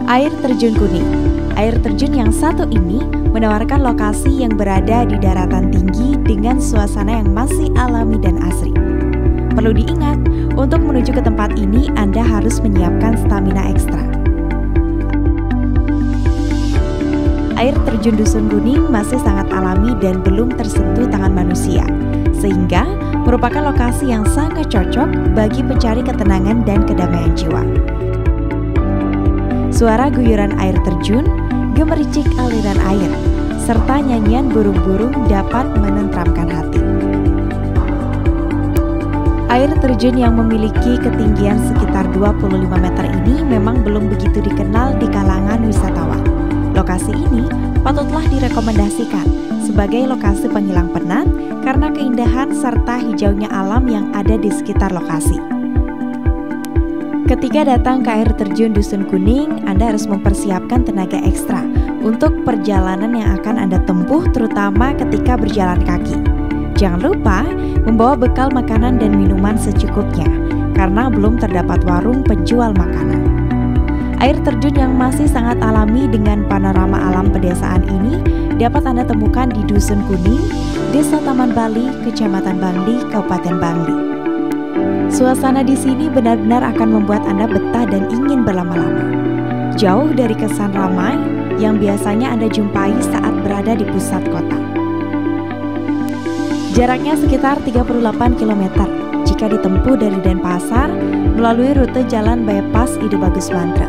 Air Terjun Kuning. Air terjun yang satu ini menawarkan lokasi yang berada di daratan tinggi dengan suasana yang masih alami dan asri. Perlu diingat, untuk menuju ke tempat ini Anda harus menyiapkan stamina ekstra. Air terjun Dusun Kuning masih sangat alami dan belum tersentuh tangan manusia, sehingga merupakan lokasi yang sangat cocok bagi pencari ketenangan dan kedamaian jiwa. Suara guyuran air terjun, gemericik aliran air, serta nyanyian burung-burung dapat menenteramkan hati. Air terjun yang memiliki ketinggian sekitar 25 meter ini memang belum begitu dikenal di kalangan wisatawan. Lokasi ini patutlah direkomendasikan sebagai lokasi penghilang penat karena keindahan serta hijaunya alam yang ada di sekitar lokasi. Ketika datang ke air terjun Dusun Kuning, Anda harus mempersiapkan tenaga ekstra untuk perjalanan yang akan Anda tempuh, terutama ketika berjalan kaki. Jangan lupa membawa bekal makanan dan minuman secukupnya, karena belum terdapat warung penjual makanan. Air terjun yang masih sangat alami dengan panorama alam pedesaan ini dapat Anda temukan di Dusun Kuning, Desa Taman Bali, Kecamatan Bangli, Kabupaten Bangli. Suasana di sini benar-benar akan membuat Anda betah dan ingin berlama-lama. Jauh dari kesan ramai yang biasanya Anda jumpai saat berada di pusat kota. Jaraknya sekitar 38 km jika ditempuh dari Denpasar melalui rute jalan bypass Ide Bagus Mantra.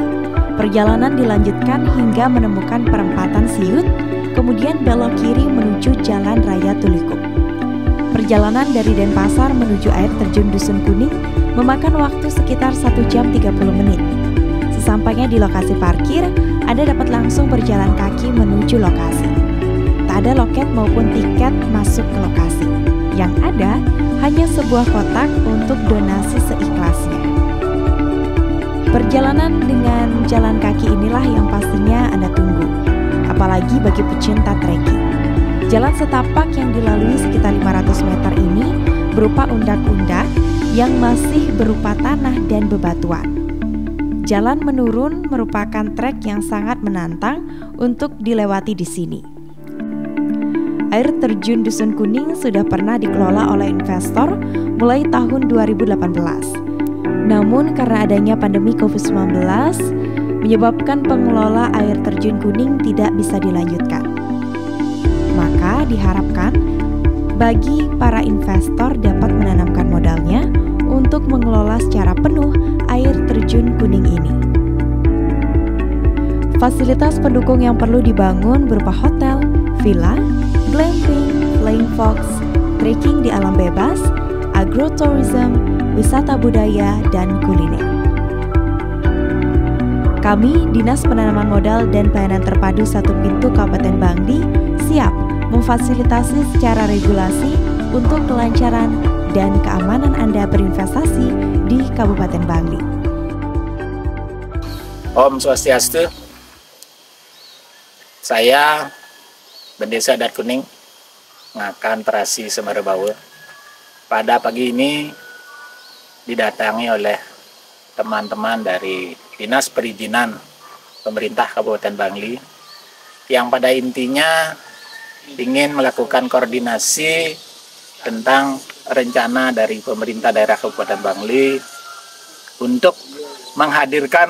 Perjalanan dilanjutkan hingga menemukan perempatan Siut, kemudian belok kiri menuju Jalan Raya Tulikuk. Perjalanan dari Denpasar menuju air terjun Dusun Kuning memakan waktu sekitar 1 jam 30 menit. Sesampainya di lokasi parkir, Anda dapat langsung berjalan kaki menuju lokasi. Tak ada loket maupun tiket masuk ke lokasi. Yang ada hanya sebuah kotak untuk donasi seikhlasnya. Perjalanan dengan jalan kaki inilah yang pastinya Anda tunggu, apalagi bagi pecinta trekking. Jalan setapak yang dilalui sekitar 500 meter ini berupa undak-undak yang masih berupa tanah dan bebatuan. Jalan menurun merupakan trek yang sangat menantang untuk dilewati di sini. Air terjun Dusun Kuning sudah pernah dikelola oleh investor mulai tahun 2018. Namun karena adanya pandemi COVID-19 menyebabkan pengelola air terjun Kuning tidak bisa dilanjutkan. Maka diharapkan bagi para investor dapat menanamkan modalnya untuk mengelola secara penuh air terjun Kuning ini. Fasilitas pendukung yang perlu dibangun berupa hotel, villa, glamping, flying fox, trekking di alam bebas, agrotourism, wisata budaya, dan kuliner. Kami, Dinas Penanaman Modal dan Pelayanan Terpadu Satu Pintu Kabupaten Bangli, siap memfasilitasi secara regulasi untuk kelancaran dan keamanan Anda berinvestasi di Kabupaten Bangli. Om Swastiastu. Saya Bendesa Adat Kuning, Ngakan Terasi Semerebawe. Pada pagi ini didatangi oleh teman-teman dari Dinas Perizinan Pemerintah Kabupaten Bangli yang pada intinya ingin melakukan koordinasi tentang rencana dari pemerintah daerah Kabupaten Bangli untuk menghadirkan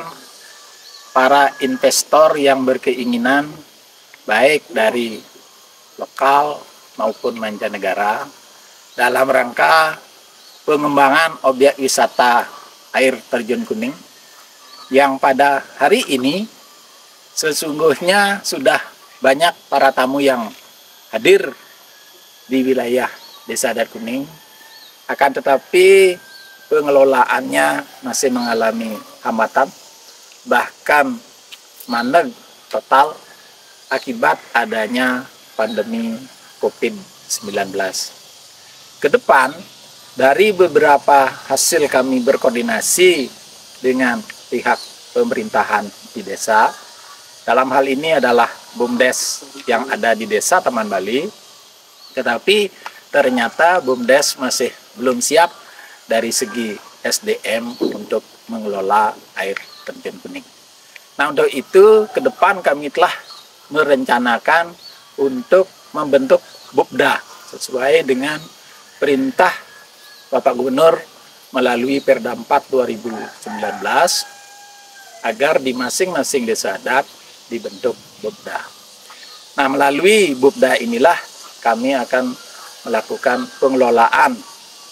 para investor yang berkeinginan baik dari lokal maupun mancanegara dalam rangka pengembangan objek wisata air terjun Kuning yang pada hari ini sesungguhnya sudah banyak para tamu yang hadir di wilayah Desa Adat Kuning, akan tetapi pengelolaannya masih mengalami hambatan, bahkan mandek total akibat adanya pandemi COVID-19. Ke depan, dari beberapa hasil kami berkoordinasi dengan pihak pemerintahan di desa, dalam hal ini adalah BUMDes yang ada di Desa Taman Bali, tetapi ternyata BUMDes masih belum siap dari segi SDM untuk mengelola air terjun Kuning. Nah, untuk itu ke depan kami telah merencanakan untuk membentuk Bupda sesuai dengan perintah Bapak Gubernur melalui Perda 4 2019 agar di masing-masing desa adat dibentuk Bupda. Nah, melalui Bupda inilah kami akan melakukan pengelolaan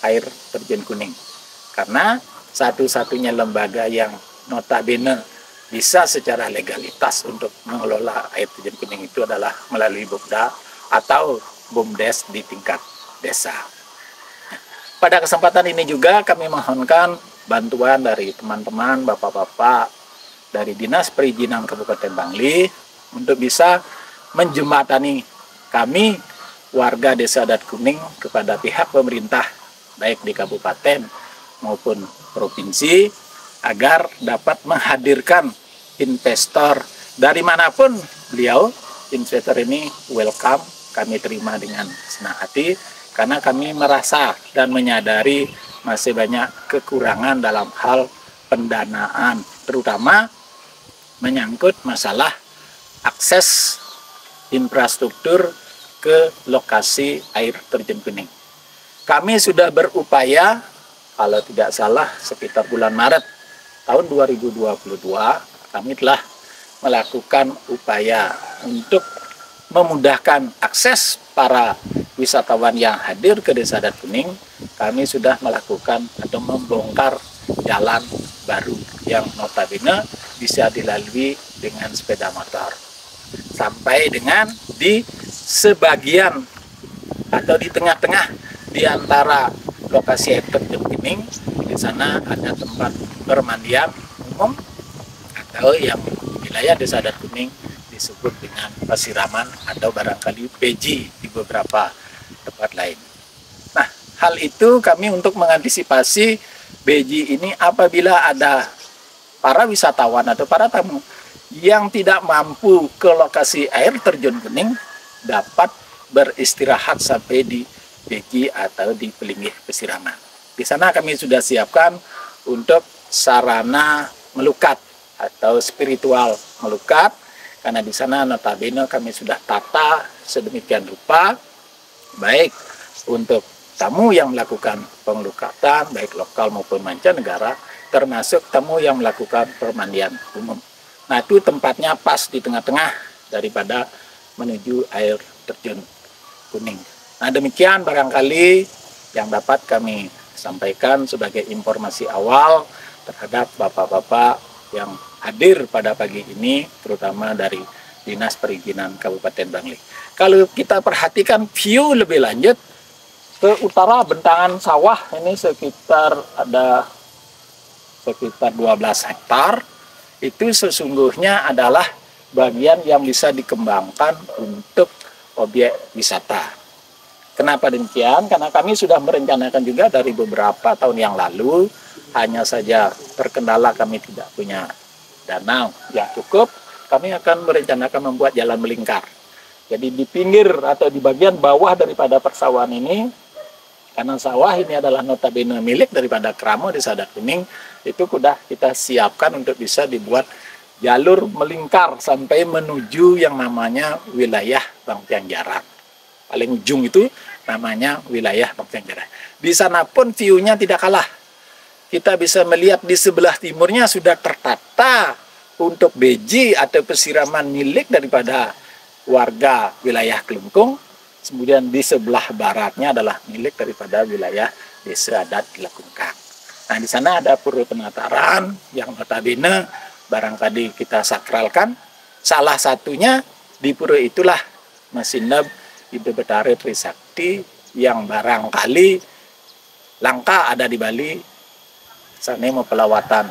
air terjun kuning. Karena satu-satunya lembaga yang notabene bisa secara legalitas untuk mengelola air terjun kuning itu adalah melalui Bupda atau BUMDes di tingkat desa. Pada kesempatan ini juga kami mohonkan bantuan dari teman-teman, bapak-bapak dari Dinas Perizinan Kabupaten Bangli untuk bisa menjembatani kami warga Desa Adat Kuning kepada pihak pemerintah baik di kabupaten maupun provinsi agar dapat menghadirkan investor dari manapun beliau. Investor ini welcome, kami terima dengan senang hati karena kami merasa dan menyadari masih banyak kekurangan dalam hal pendanaan, terutama menyangkut masalah akses infrastruktur ke lokasi air terjun kuning. Kami sudah berupaya, kalau tidak salah sekitar bulan Maret tahun 2022, kami telah melakukan upaya untuk memudahkan akses para wisatawan yang hadir ke Desa Adat Kuning. Kami sudah melakukan atau membongkar jalan baru yang notabene bisa dilalui dengan sepeda motor. Sampai dengan di sebagian atau di tengah-tengah di antara lokasi air terjun kuning, di sana ada tempat permandian umum atau yang wilayah Desa Adat Kuning disebut dengan pesiraman atau barangkali peji di beberapa tempat lain. Nah, hal itu kami untuk mengantisipasi beji ini apabila ada para wisatawan atau para tamu yang tidak mampu ke lokasi air terjun kuning dapat beristirahat sampai di beji atau di pelinggih pesiraman. Di sana kami sudah siapkan untuk sarana melukat atau spiritual melukat, karena di sana notabene kami sudah tata sedemikian rupa, baik untuk tamu yang melakukan pengelukatan, baik lokal maupun mancanegara, termasuk tamu yang melakukan permandian umum. Nah, itu tempatnya pas di tengah-tengah daripada menuju air terjun kuning. Nah, demikian barangkali yang dapat kami sampaikan sebagai informasi awal terhadap bapak-bapak yang hadir pada pagi ini, terutama dari Dinas Perizinan Kabupaten Bangli. Kalau kita perhatikan view lebih lanjut, ke utara bentangan sawah ini sekitar 12 hektar, itu sesungguhnya adalah bagian yang bisa dikembangkan untuk objek wisata. Kenapa demikian? Karena kami sudah merencanakan juga dari beberapa tahun yang lalu, hanya saja terkendala kami tidak punya dana yang cukup, kami akan merencanakan membuat jalan melingkar. Jadi di pinggir atau di bagian bawah daripada persawahan ini, karena sawah ini adalah notabene milik daripada Kramo Desa Adat Kuning, itu sudah kita siapkan untuk bisa dibuat jalur melingkar sampai menuju yang namanya wilayah Bangtiang Jarak. Paling ujung itu namanya wilayah Bangtiang Jarak. Di sana pun view-nya tidak kalah. Kita bisa melihat di sebelah timurnya sudah tertata untuk beji atau pesiraman milik daripada warga wilayah Kelungkung. Kemudian di sebelah baratnya adalah milik daripada wilayah Desa Adat Lekungkang. Nah, di sana ada pura penataran yang notabene barangkali kita sakralkan. Salah satunya di pura itulah Masinab Ibu Betara Trisakti yang barangkali langka ada di Bali. Sana mau pelawatan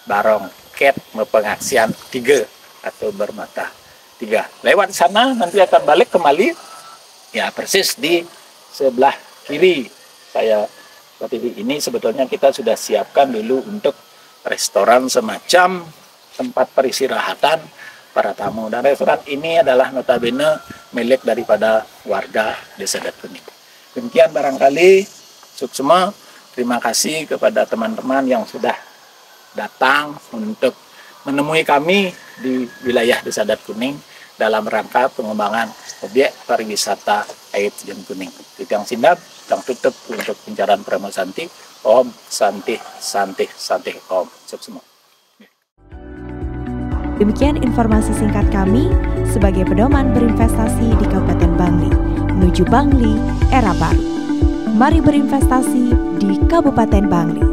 barong ket pengaksian 3 atau bermata 3. Lewat sana nanti akan balik kembali ya persis di sebelah kiri saya. Seperti ini sebetulnya kita sudah siapkan dulu untuk restoran semacam tempat peristirahatan para tamu, dan restoran ini adalah notabene milik daripada warga Desa Adat Kuning. Demikian barangkali semua. Terima kasih kepada teman-teman yang sudah datang untuk menemui kami di wilayah Desa Adat Kuning dalam rangka pengembangan objek pariwisata air terjun Kuning. Tiang Sindab, tang tutup untuk pencarian Pramo Santi. Om Santi Santi Santi Om. Semua. Demikian informasi singkat kami sebagai pedoman berinvestasi di Kabupaten Bangli menuju Bangli era baru. Mari berinvestasi di Kabupaten Bangli.